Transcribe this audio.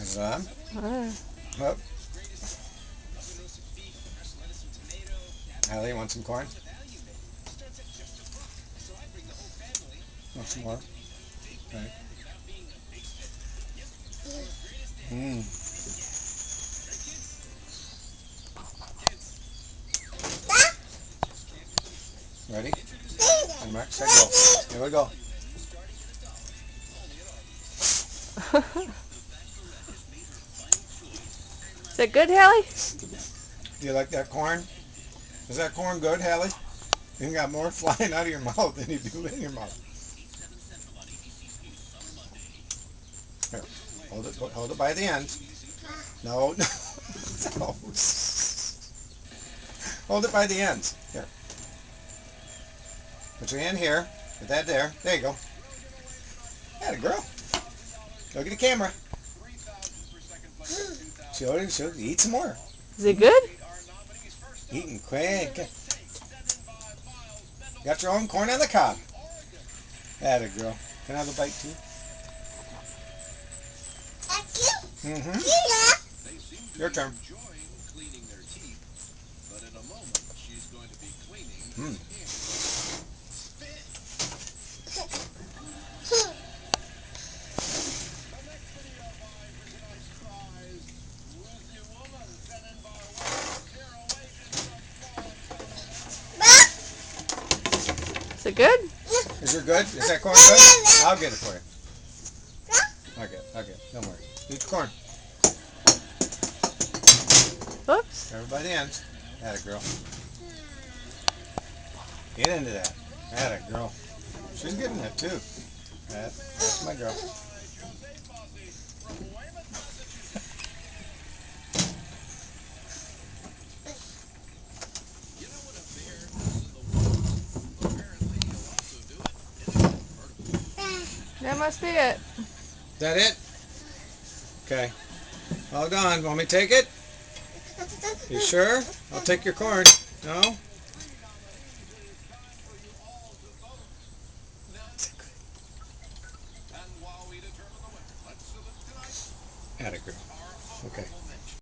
Is it on? Uh, Oh, Hallie, you want some corn? Want some more? Okay. Mmm. Ready? And Mark said go. Here we go. is it good, Hallie? Do you like that corn? Is that corn good, Hallie? You got more flying out of your mouth than you do in your mouth. Here, hold it by the ends. No, no, no. Hold it by the ends. Here, put your hand here. Put that there. There you go. Atta girl. Look at the camera. Show it. Eat some more. Is it good? Eating quick. Got your own corn on the cob. Atta girl. Can I have a bite too? Mm-hmm. Your turn. Mm. Is it good? Is it good? Is that corn good? I'll get it for you. I'll get it. Don't worry. Eat the corn. Oops. Everybody ends. Atta girl. Get into that. Atta girl. She's getting it too. That's my girl. That must be it. Is that it? Okay. All done. Want me to take it? You sure? I'll take your corn. No? Atta girl. Okay.